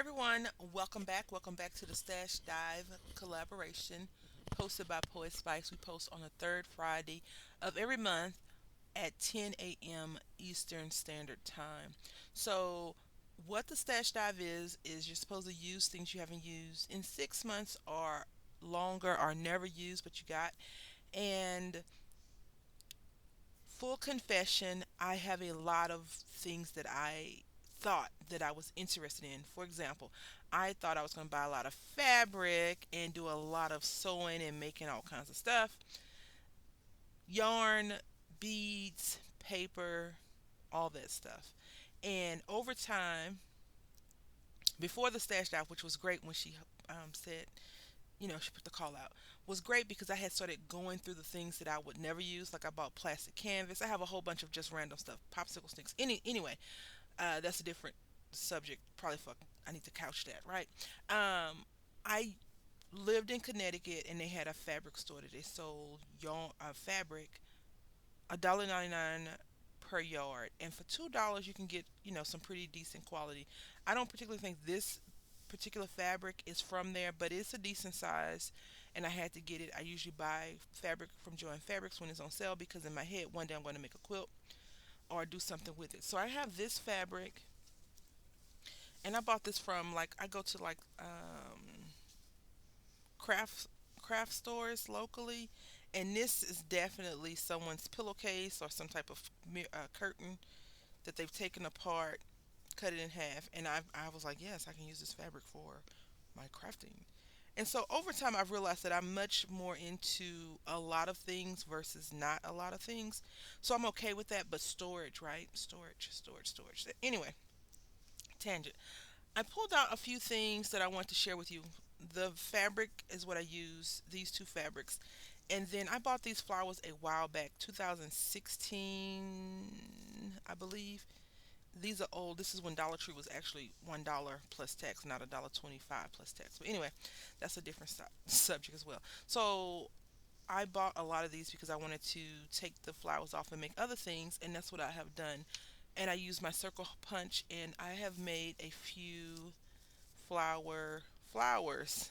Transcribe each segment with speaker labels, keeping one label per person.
Speaker 1: everyone, welcome back. Welcome back to the Stash Dive collaboration hosted by Poetspice. We post on the third Friday of every month at 10 a.m. Eastern Standard Time. So, what the Stash Dive is you're supposed to use things you haven't used in 6 months or longer or never used, but you got. And full confession, I have a lot of things that I thought that I was interested in. For example, I thought I was going to buy a lot of fabric and do a lot of sewing and making all kinds of stuff. Yarn, beads, paper, all that stuff. And over time, before the stash out, which was great when she said, she put the call out, was great because I had started going through the things that I would never use. Like I bought plastic canvas. I have a whole bunch of just random stuff, popsicle sticks. Anyway, that's a different subject. Probably fuck. I need to couch that, right? I lived in Connecticut and they had a fabric store that they sold yarn fabric $1.99 per yard, and for $2 you can get some pretty decent quality. I don't particularly think this particular fabric is from there, but it's a decent size, and I had to get it. I usually buy fabric from Joann Fabrics when it's on sale because in my head one day I'm going to make a quilt or do something with it. So I have this fabric, and I bought this from, like, I go to like craft craft stores locally, and this is definitely someone's pillowcase or some type of curtain that they've taken apart, cut it in half, and I was like, yes, I can use this fabric for my crafting. And so over time, I've realized that I'm much more into a lot of things versus not a lot of things. So I'm okay with that, but storage, right? Storage. Anyway, tangent. I pulled out a few things that I want to share with you. The fabric is what I use, these two fabrics. And then I bought these flowers a while back, 2016, I believe. These are old. This is when Dollar Tree was actually $1 plus tax, not $1.25 plus tax. But anyway, that's a different subject as well. So I bought a lot of these because I wanted to take the flowers off and make other things, and that's what I have done. And I use my circle punch, and I have made a few flowers.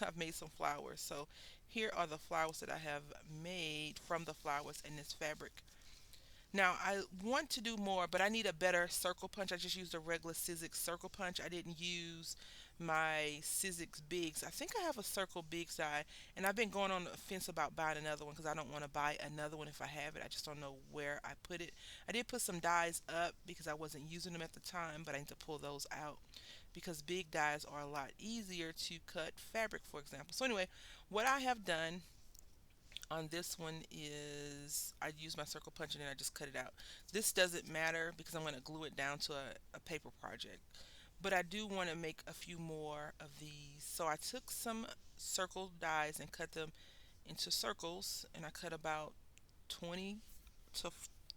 Speaker 1: I've made some flowers. So here are the flowers that I have made from the flowers in this fabric. Now I want to do more, but I need a better circle punch. I just used a regular Sizzix circle punch. I didn't use my Sizzix Bigs. I think I have a circle Bigs die, and I've been going on the fence about buying another one because I don't want to buy another one if I have it. I just don't know where I put it. I did put some dies up because I wasn't using them at the time, but I need to pull those out because big dies are a lot easier to cut fabric, for example. So anyway, what I have done on this one is I use my circle punch and then I just cut it out. This doesn't matter because I'm going to glue it down to a paper project. But I do want to make a few more of these. So I took some circle dies and cut them into circles, and I cut about 20 to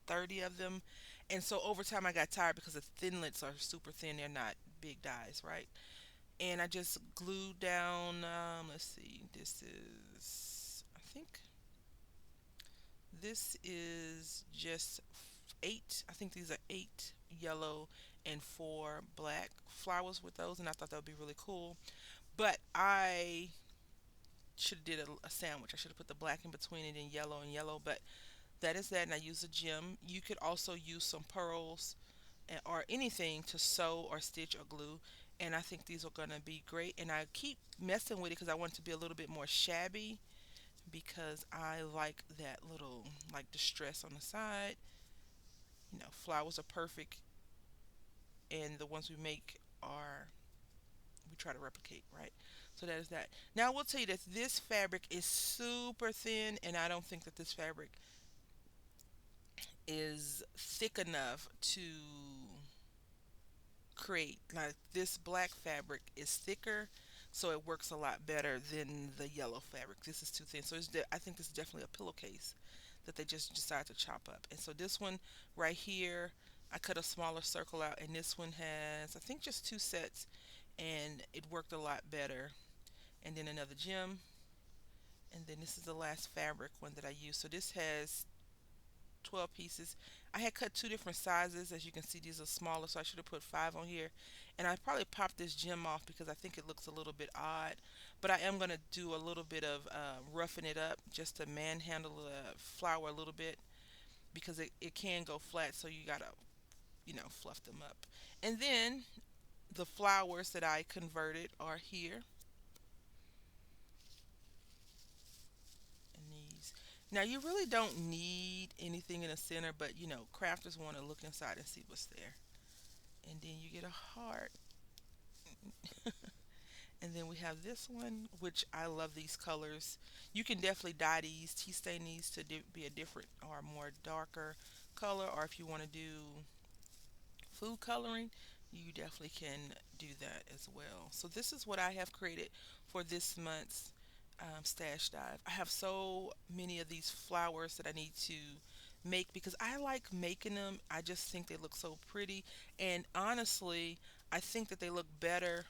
Speaker 1: 30 of them. And so over time I got tired because the thinlets are super thin. They're not big dies, right? And I just glued down, let's see, this is, I think this is just eight. I think these are eight yellow and four black flowers with those, and I thought that would be really cool. But I should have did a sandwich. I should have put the black in between it and yellow. But that is that, and I use a gem. You could also use some pearls or anything to sew or stitch or glue. And I think these are gonna be great. And I keep messing with it because I want it to be a little bit more shabby because I like that little like distress on the side. Flowers are perfect, and the ones we make are we try to replicate, right? So that is that. Now I will tell you that this fabric is super thin, and I don't think that this fabric is thick enough to create. Like this black fabric is thicker, so it works a lot better than the yellow fabric. This is too thin, so I think this is definitely a pillowcase that they just decided to chop up. And so this one right here, I cut a smaller circle out, and this one has, I think, just two sets, and it worked a lot better. And then another gem, and then this is the last fabric one that I used. So this has 12 pieces. I had cut two different sizes. As you can see, these are smaller, so I should have put five on here. And I probably popped this gem off because I think it looks a little bit odd. But I am going to do a little bit of roughing it up just to manhandle the flower a little bit because it can go flat, so you got to, fluff them up. And then the flowers that I converted are here. And these. Now you really don't need anything in the center, but crafters want to look inside and see what's there. And then you get a heart. And then we have this one, which I love these colors. You can definitely dye these, tea stain these to be a different or more darker color, or if you want to do food coloring, you definitely can do that as well. So this is what I have created for this month's stash dive. I have so many of these flowers that I need to make because I like making them. I just think they look so pretty. And honestly, I think that they look better.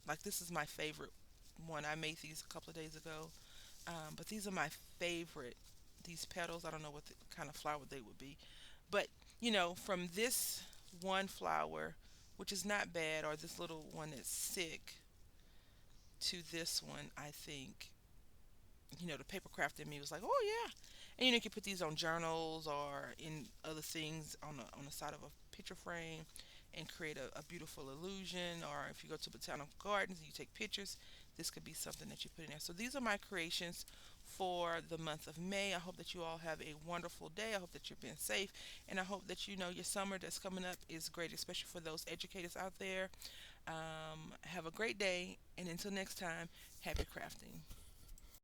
Speaker 1: Like this is my favorite one. I made these a couple of days ago. But these are my favorite. These petals, I don't know what kind of flower they would be. But, from this one flower, which is not bad, or this little one that's sick, to this one, I think, the paper craft in me was like, oh yeah. And you can put these on journals or in other things on the side of a picture frame and create a beautiful illusion. Or if you go to botanical gardens and you take pictures, this could be something that you put in there. So these are my creations for the month of May. I hope that you all have a wonderful day. I hope that you're being safe, and I hope that your summer that's coming up is great, especially for those educators out there. Have a great day, and until next time, happy crafting.